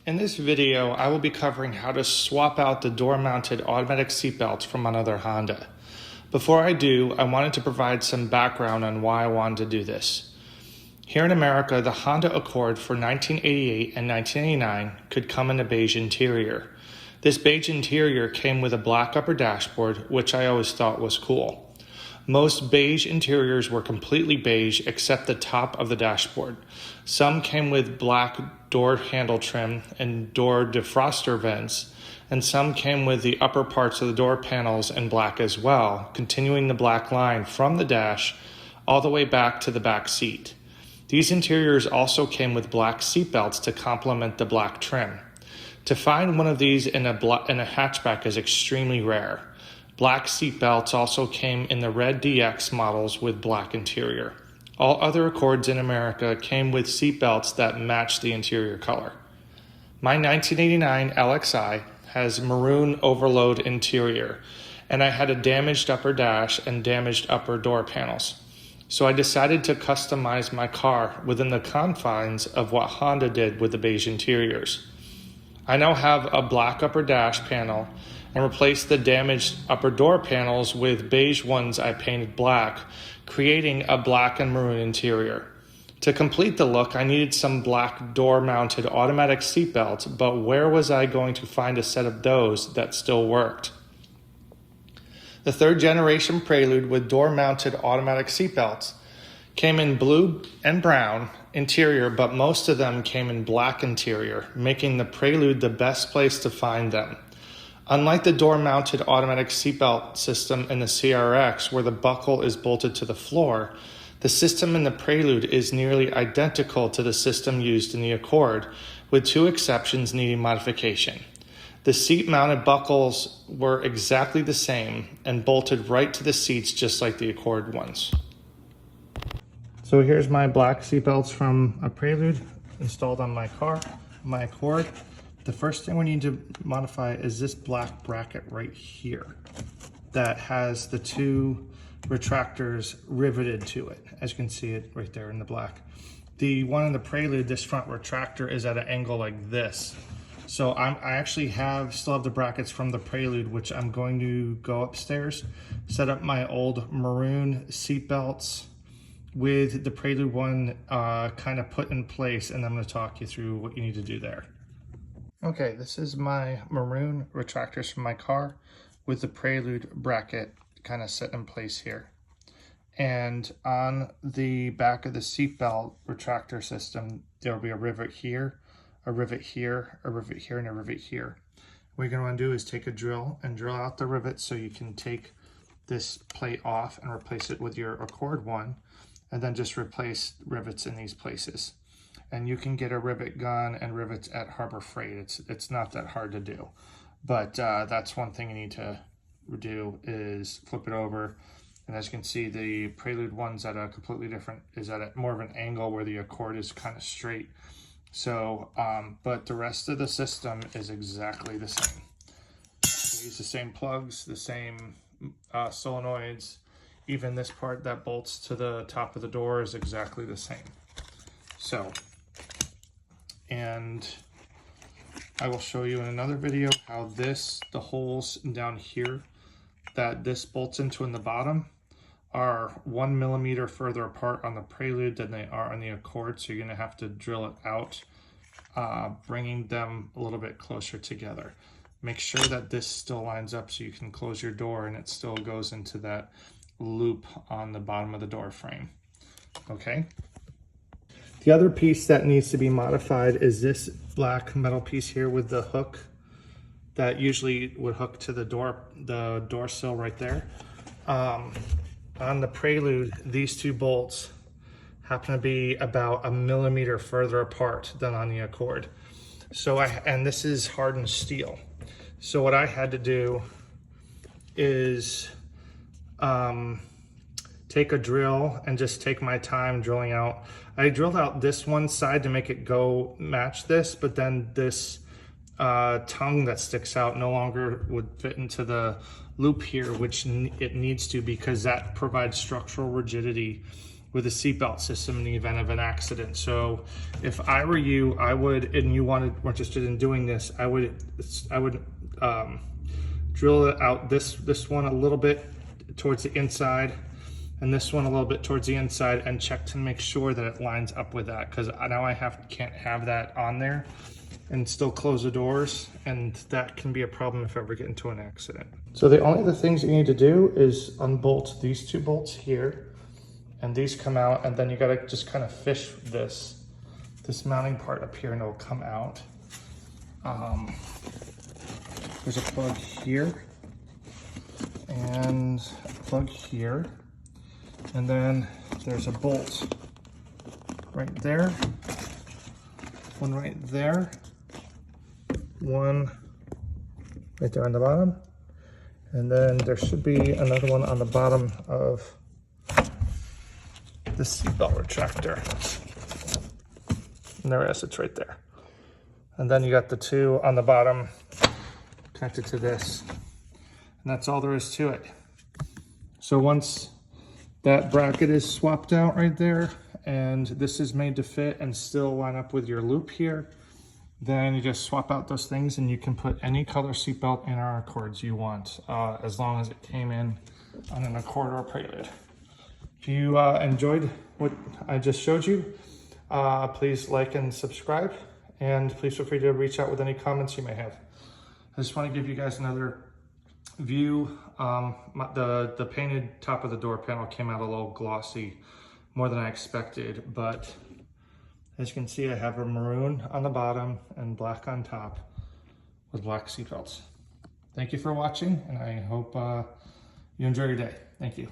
In this video, I will be covering how to swap out the door-mounted automatic seatbelts from another Honda. Before I do, I wanted to provide some background on why I wanted to do this. Here in America, the Honda Accord for 1988 and 1989 could come in a beige interior. This beige interior came with a black upper dashboard, which I always thought was cool. Most beige interiors were completely beige except the top of the dashboard. Some came with black door handle trim and door defroster vents, and some came with the upper parts of the door panels in black as well, continuing the black line from the dash all the way back to the back seat. These interiors also came with black seat belts to complement the black trim. To find one of these in a hatchback is extremely rare. Black seat belts also came in the red DX models with black interior. All other Accords in America came with seat belts that matched the interior color. My 1989 LXI has maroon overload interior, and I had a damaged upper dash and damaged upper door panels. So I decided to customize my car within the confines of what Honda did with the beige interiors. I now have a black upper dash panel and replaced the damaged upper door panels with beige ones I painted black, creating a black and maroon interior. To complete the look, I needed some black door-mounted automatic seatbelts, but where was I going to find a set of those that still worked? The third generation Prelude with door-mounted automatic seatbelts came in blue and brown interior, but most of them came in black interior, making the Prelude the best place to find them. Unlike the door-mounted automatic seatbelt system in the CRX, where the buckle is bolted to the floor, the system in the Prelude is nearly identical to the system used in the Accord, with two exceptions needing modification. The seat-mounted buckles were exactly the same and bolted right to the seats just like the Accord ones. So here's my black seatbelts from a Prelude installed on my car, my Accord. The first thing we need to modify is this black bracket right here that has the two retractors riveted to it. As you can see it right there in the black. The one in the Prelude, this front retractor is at an angle like this. So I actually still have the brackets from the Prelude, which I'm going to go upstairs, set up my old maroon seat belts with the Prelude one kind of put in place, and I'm going to talk you through what you need to do there. Okay, this is my maroon retractors from my car with the Prelude bracket kind of set in place here. And on the back of the seatbelt retractor system, there will be a rivet here, a rivet here, a rivet here, and a rivet here. What you're going to want to do is take a drill and drill out the rivet so you can take this plate off and replace it with your Accord one, and then just replace rivets in these places. And you can get a rivet gun and rivets at Harbor Freight. It's not that hard to do, but that's one thing you need to do is flip it over. And as you can see, the Prelude one's at a completely different, is at more of an angle where the Accord is kind of straight. So, but the rest of the system is exactly the same. They use the same plugs, the same solenoids. Even this part that bolts to the top of the door is exactly the same. So, and I will show you in another video how the holes down here that this bolts into in the bottom are 1 millimeter further apart on the Prelude than they are on the Accord. So you're going to have to drill it out, bringing them a little bit closer together. Make sure that this still lines up so you can close your door and it still goes into that loop on the bottom of the door frame. Okay. The other piece that needs to be modified is this black metal piece here with the hook that usually would hook to the door sill right there. On the Prelude, these two bolts happen to be about 1 millimeter further apart than on the Accord. So and this is hardened steel. So what I had to do is take a drill and just take my time drilling out. I drilled out this one side to make it go match this, but then this tongue that sticks out no longer would fit into the loop here, which it needs to, because that provides structural rigidity with a seatbelt system in the event of an accident. So if I were you, I would, and you were interested in doing this, I would drill it out this one a little bit towards the inside, and this one a little bit towards the inside, and check to make sure that it lines up with that, because now I can't have that on there and still close the doors, and that can be a problem if I ever get into an accident. So the only other things you need to do is unbolt these two bolts here, and these come out, and then you gotta just kind of fish this mounting part up here, and it'll come out. There's a plug here, and a plug here, and then there's a bolt right there, one right there, one right there on the bottom, and then there should be another one on the bottom of the seatbelt retractor. And there it is, it's right there. And then you got the two on the bottom connected to this. And that's all there is to it. So once that bracket is swapped out right there, and this is made to fit and still line up with your loop here, then you just swap out those things, and you can put any color seatbelt in our Accords you want, as long as it came in on an Accord or Prelude. If you enjoyed what I just showed you, please like and subscribe, and please feel free to reach out with any comments you may have. I just want to give you guys another view. The painted top of the door panel came out a little glossy, more than I expected, but as you can see, I have a maroon on the bottom and black on top with black seatbelts. Thank you for watching, and I hope you enjoy your day. Thank you.